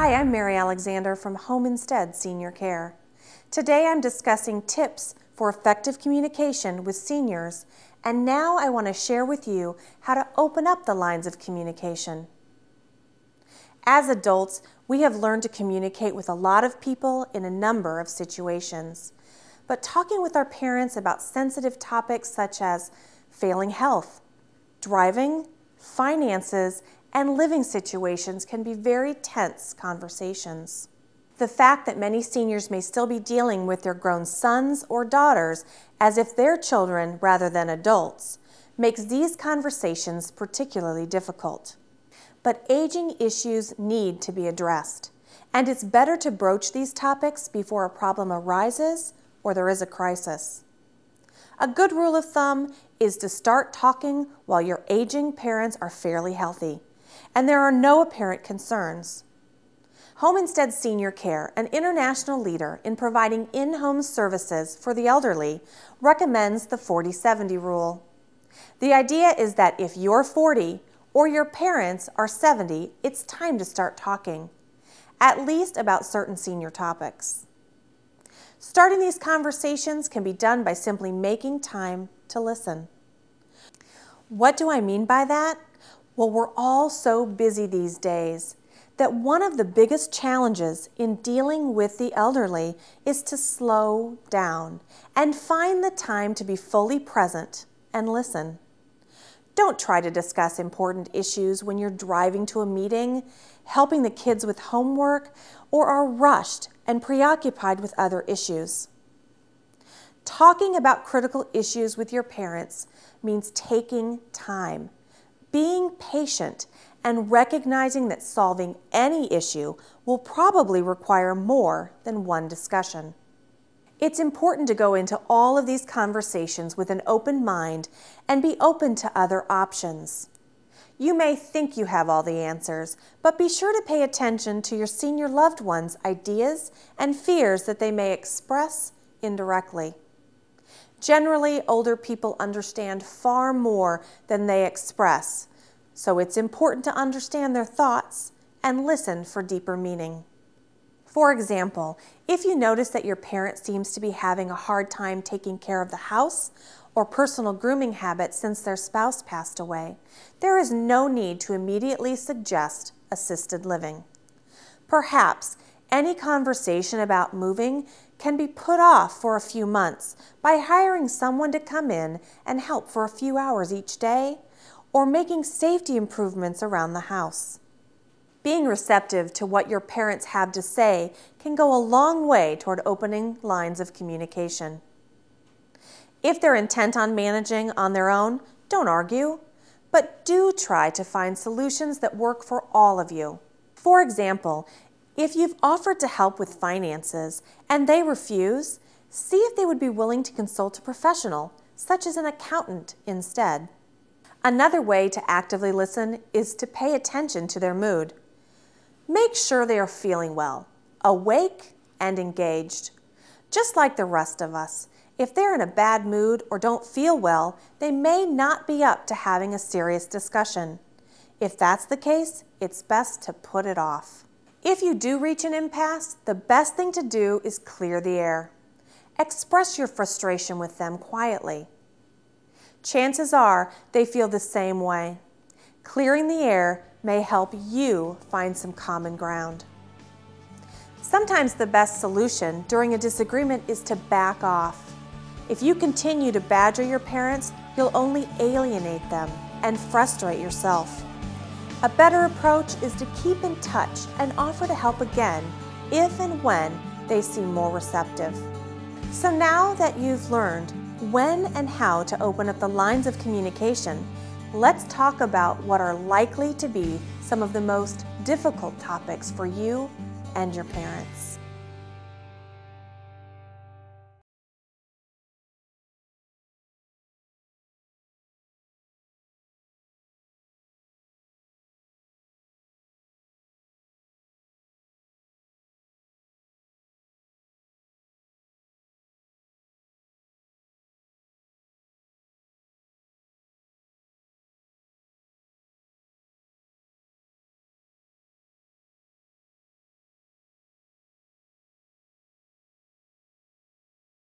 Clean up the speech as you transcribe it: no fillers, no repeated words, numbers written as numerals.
Hi, I'm Mary Alexander from Home Instead Senior Care. Today I'm discussing tips for effective communication with seniors, and now I want to share with you how to open up the lines of communication. As adults, we have learned to communicate with a lot of people in a number of situations. But talking with our parents about sensitive topics such as failing health, driving, finances, and living situations can be very tense conversations. The fact that many seniors may still be dealing with their grown sons or daughters as if they're children rather than adults makes these conversations particularly difficult. But aging issues need to be addressed, and it's better to broach these topics before a problem arises or there is a crisis. A good rule of thumb is to start talking while your aging parents are fairly healthy and there are no apparent concerns. Home Instead Senior Care, an international leader in providing in-home services for the elderly, recommends the 40-70 rule. The idea is that if you're 40 or your parents are 70, it's time to start talking, at least about certain senior topics. Starting these conversations can be done by simply making time to listen. What do I mean by that? Well, we're all so busy these days that one of the biggest challenges in dealing with the elderly is to slow down and find the time to be fully present and listen. Don't try to discuss important issues when you're driving to a meeting, helping the kids with homework, or are rushed and preoccupied with other issues. Talking about critical issues with your parents means taking time, being patient, and recognizing that solving any issue will probably require more than one discussion. It's important to go into all of these conversations with an open mind and be open to other options. You may think you have all the answers, but be sure to pay attention to your senior loved ones' ideas and fears that they may express indirectly. Generally, older people understand far more than they express, so it's important to understand their thoughts and listen for deeper meaning. For example, if you notice that your parent seems to be having a hard time taking care of the house or personal grooming habits since their spouse passed away, there is no need to immediately suggest assisted living. Perhaps any conversation about moving can be put off for a few months by hiring someone to come in and help for a few hours each day, or making safety improvements around the house. Being receptive to what your parents have to say can go a long way toward opening lines of communication. If they're intent on managing on their own, don't argue, but do try to find solutions that work for all of you. For example, if you've offered to help with finances and they refuse, see if they would be willing to consult a professional, such as an accountant, instead. Another way to actively listen is to pay attention to their mood. Make sure they are feeling well, awake, and engaged. Just like the rest of us, if they're in a bad mood or don't feel well, they may not be up to having a serious discussion. If that's the case, it's best to put it off. If you do reach an impasse, the best thing to do is clear the air. Express your frustration with them quietly. Chances are they feel the same way. Clearing the air may help you find some common ground. Sometimes the best solution during a disagreement is to back off. If you continue to badger your parents, you'll only alienate them and frustrate yourself. A better approach is to keep in touch and offer to help again if and when they seem more receptive. So now that you've learned when and how to open up the lines of communication, let's talk about what are likely to be some of the most difficult topics for you and your parents.